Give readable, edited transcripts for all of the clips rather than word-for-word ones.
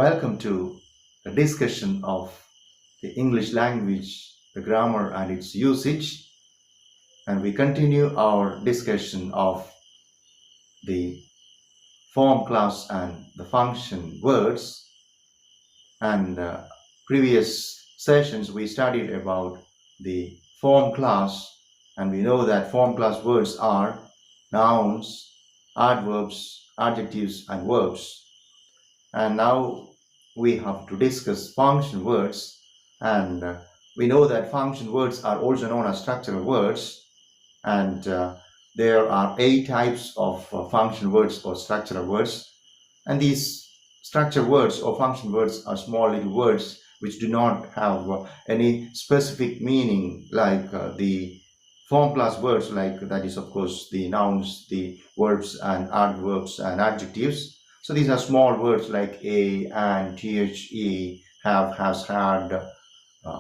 Welcome to the discussion of the English language, the grammar and its usage. And we continue our discussion of the form, class and the function words. And previous sessions we studied about the form class, and we know that form class words are nouns, adverbs, adjectives and verbs. And now we have to discuss function words, and we know that function words are also known as structural words, and there are 8 types of function words or structural words, and these structured words or function words are small little words which do not have any specific meaning like the form class words, like that is of course the nouns, the verbs and adverbs and adjectives. So these are small words like a, and, the, have, has, had,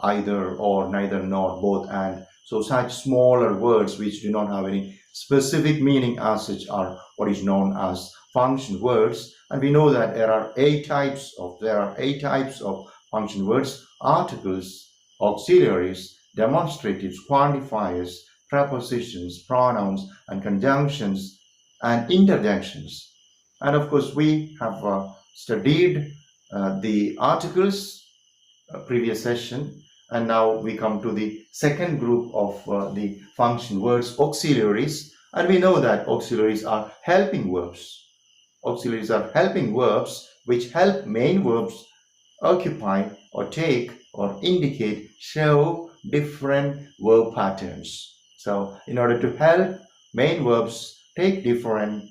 either, or, neither, nor, both, and. So such smaller words which do not have any specific meaning as such are what is known as function words. And we know that there are 8 types of function words: articles, auxiliaries, demonstratives, quantifiers, prepositions, pronouns, and conjunctions, and interjections. And of course, we have studied the articles previous session, and now we come to the second group of the function words, auxiliaries. And we know that auxiliaries are helping verbs. Auxiliaries are helping verbs which help main verbs occupy or take or indicate, show different verb patterns. So in order to help main verbs take different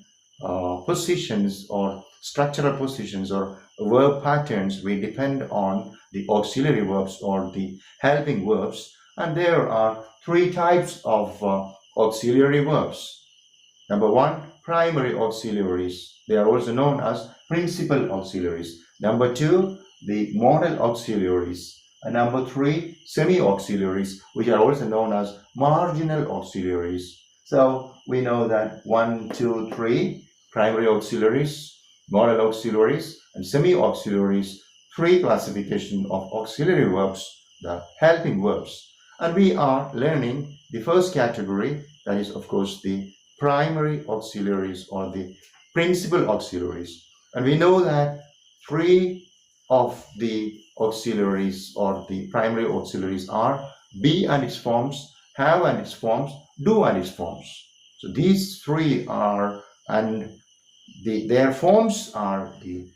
positions or structural positions or verb patterns, we depend on the auxiliary verbs or the helping verbs. And there are 3 types of auxiliary verbs. Number 1, primary auxiliaries. They are also known as principal auxiliaries. Number 2, the modal auxiliaries. And number 3, semi-auxiliaries, which are also known as marginal auxiliaries. So we know that 1, 2, 3 primary auxiliaries, modal auxiliaries, and semi-auxiliaries, 3 classification of auxiliary verbs, the helping verbs. And we are learning the first category, that is of course the primary auxiliaries or the principal auxiliaries. And we know that 3 of the auxiliaries or the primary auxiliaries are be and its forms, have and its forms, do and its forms. So these 3 are, and their forms are the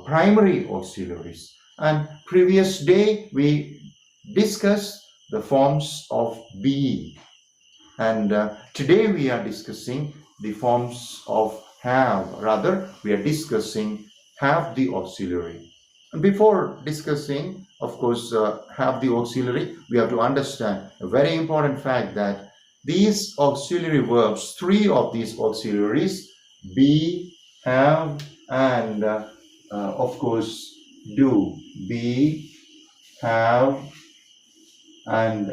primary auxiliaries. And previous day we discussed the forms of be, and today we are discussing the forms of have. Rather, we are discussing have the auxiliary. And before discussing, of course, have the auxiliary, we have to understand a very important fact that these auxiliary verbs, 3 of these auxiliaries, be, have, and of course do, be, have, and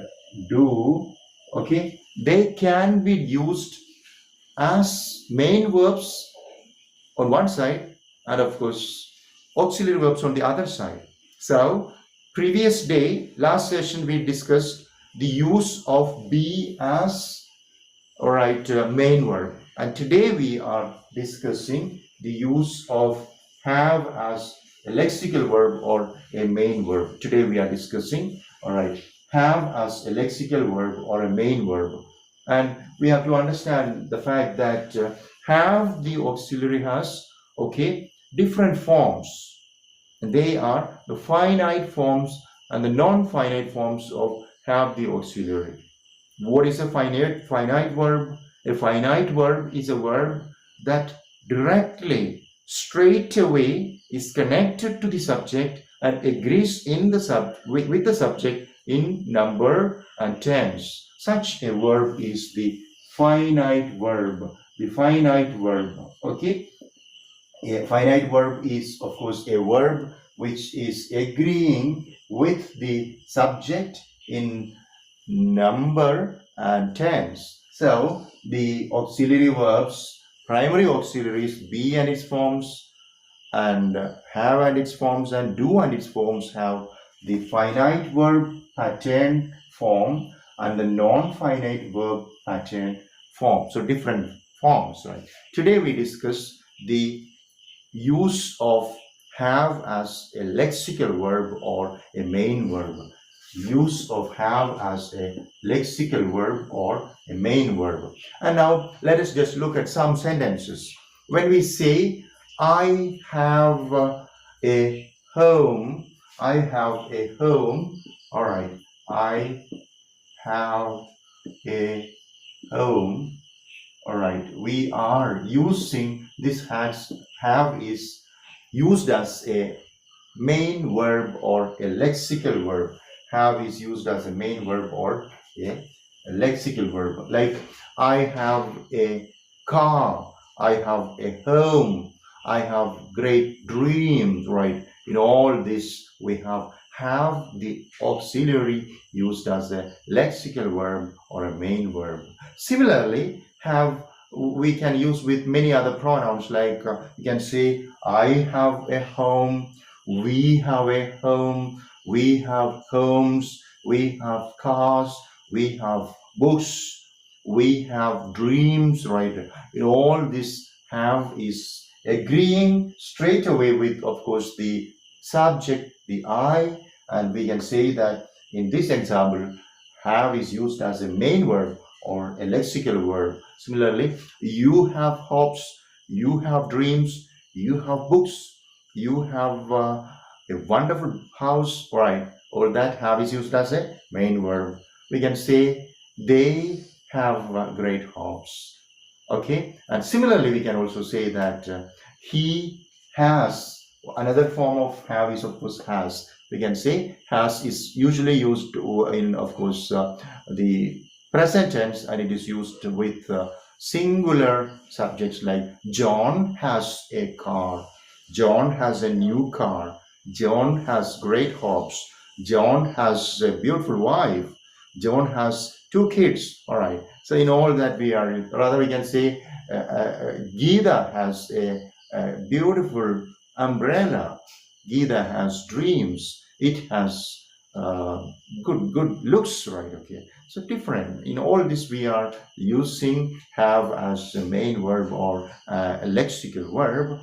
do, okay, they can be used as main verbs on one side and of course auxiliary verbs on the other side. So previous day, last session, we discussed the use of be as main verb, and today we are discussing the use of have as a lexical verb or a main verb. Today we are discussing have as a lexical verb or a main verb. And we have to understand the fact that have the auxiliary has different forms, and they are the finite forms and the non-finite forms of have the auxiliary. What is a finite verb? A finite verb is a verb that directly, straight away is connected to the subject and agrees in the with the subject in number and tense. Such a verb is the finite verb. The finite verb, okay? A finite verb is of course a verb which is agreeing with the subject in number and tense. So the auxiliary verbs, primary auxiliaries, be and its forms, and have and its forms and do and its forms have the finite verb pattern form and the non-finite verb pattern form. So different forms, right? Today we discuss the use of have as a lexical verb or a main verb. Use of have as a lexical verb or a main verb. And now let us just look at some sentences. When we say, I have a home, I have a home, all right, I have a home, all right, we are using this has have is used as a main verb or a lexical verb. Have is used as a main verb or a lexical verb. Like I have a car, I have a home, I have great dreams, right? In all this, we have the auxiliary used as a lexical verb or a main verb. Similarly, have we can use with many other pronouns like you can say I have a home, we have a home, we have homes, we have cars, we have books, we have dreams, right? In all this have is agreeing straight away with, of course, the subject, the I, and we can say that in this example, have is used as a main verb or a lexical verb. Similarly, you have hopes, you have dreams, you have books, you have a wonderful house, right? All that have is used as a main verb. We can say they have great hopes. Okay, and similarly, we can also say that he has. Another form of have is of course has. We can say has is usually used in, of course, the present tense, and it is used with singular subjects like John has a car, John has a new car, John has great hopes, John has a beautiful wife, John has two kids. All right. So in all that we are, rather we can say Gita has a beautiful umbrella. Gita has dreams. It has good looks, right? Okay. So different. In all this we are using have as a main verb or a lexical verb.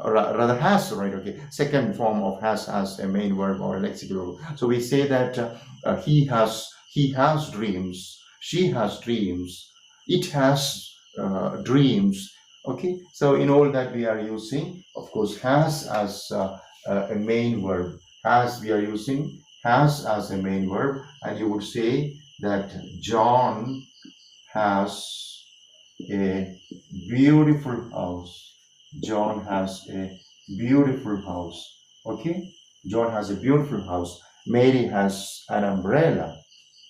Or rather has, right? Okay. Second form of has as a main verb or a lexical verb. So we say that he has dreams, she has dreams, it has dreams. Okay, so in all that we are using, of course, has as a main verb. Has we are using has as a main verb, and you would say that John has a beautiful house. John has a beautiful house. Okay, John has a beautiful house. Mary has an umbrella.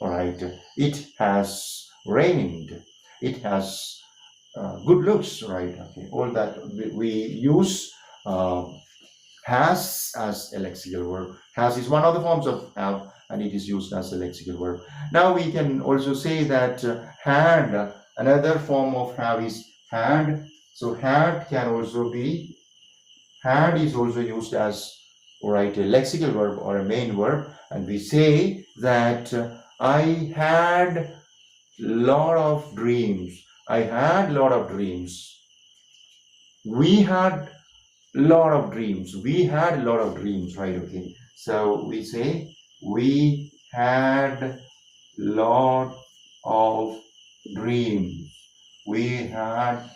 All right, it has rained. It has good looks, right? Okay, all that we use has as a lexical verb. Has is one of the forms of have, and it is used as a lexical verb. Now we can also say that had, another form of have is had. So had can also be, had is also used as, right, a lexical verb or a main verb, and we say that I had lot of dreams. I had lot of dreams. We had lot of dreams. We had a lot of dreams, right? Okay. So we say we had lot of dreams. We had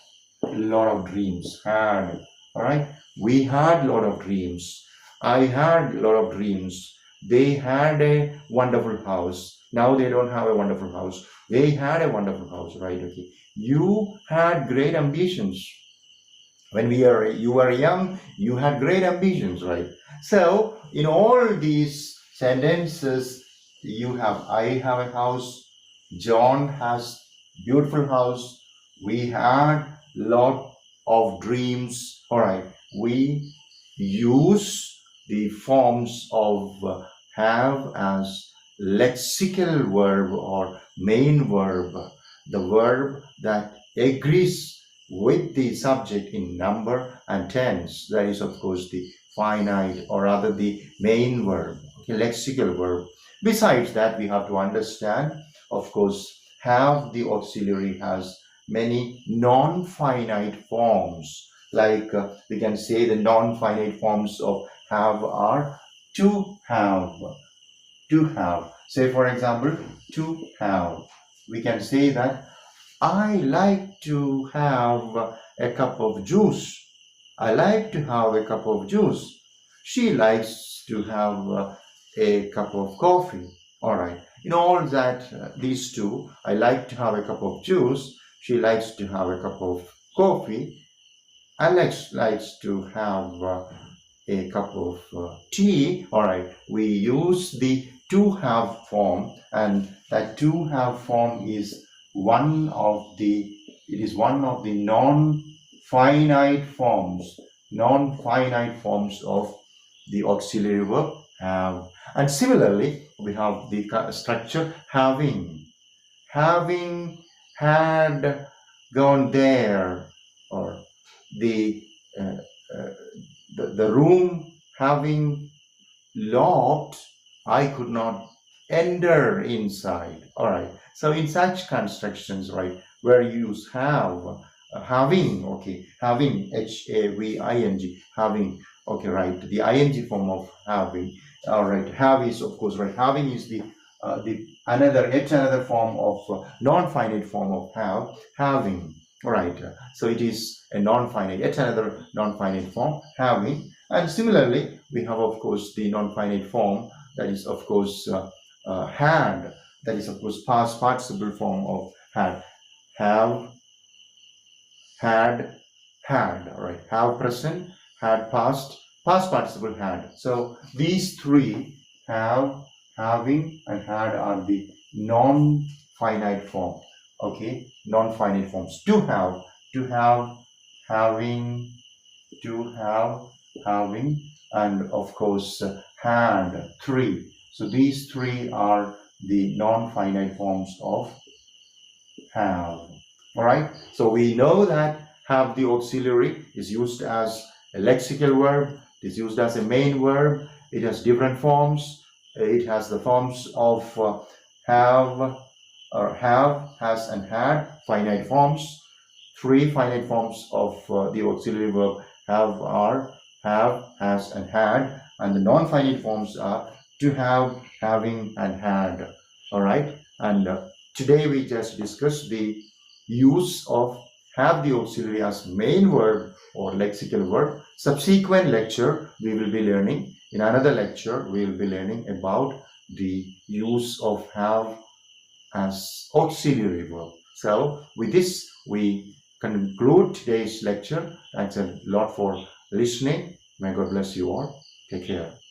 a lot of dreams. Had. All right. We had a lot of dreams. I had a lot of dreams. They had a wonderful house. Now they don't have a wonderful house. They had a wonderful house, right? Okay. You had great ambitions. When you were young, you had great ambitions, right? So in all these sentences, you have I have a house, John has beautiful house, we had lot of dreams. All right, we use the forms of have as lexical verb or main verb, the verb that agrees with the subject in number and tense. That is, of course, the finite or rather the main verb, okay, lexical verb. Besides that, we have to understand, of course, have the auxiliary has many non-finite forms. Like we can say the non-finite forms of have are to have, to have. Say for example, to have. We can say that I like to have a cup of juice. I like to have a cup of juice. She likes to have a cup of coffee. All right. In all that, these two, I like to have a cup of juice. She likes to have a cup of coffee. Alex likes to have a cup of tea. All right. We use the to have form, and that to have form is one of the non-finite forms of the auxiliary verb have. And similarly, we have the structure having. Having had gone there, or the uh, uh, the room having locked, I could not enter inside. All right. So in such constructions, right, where you use have, having, okay, having, having, having, okay, right, the ing form of having. All right, have is of course right. Having is the yet another form of non-finite form of have, having. All right. So it is a non-finite, yet another non-finite form, having. And similarly, we have, of course, the non-finite form that is, of course, had. That is, of course, past participle form of had. Have, had, had. All right. Have present, had past, past participle had. So these three, have, having, and had, are the non-finite form. Okay, non-finite forms. To have, having, to have, having, and of course had, three. So these three are the non-finite forms of have. All right. So we know that have, the auxiliary, is used as a lexical verb. It is used as a main verb. It has different forms. It has the forms of have, or have, has, and had, finite forms. Three finite forms of the auxiliary verb have are have, has, and had, and the non-finite forms are to have, having, and had. All right. And today we just discussed the use of have, the auxiliary, as main verb or lexical verb. Subsequent lecture we will be learning. In another lecture we will be learning about the use of have as auxiliary verb. So with this we conclude today's lecture. Thanks a lot for listening. May God bless you all. Take care.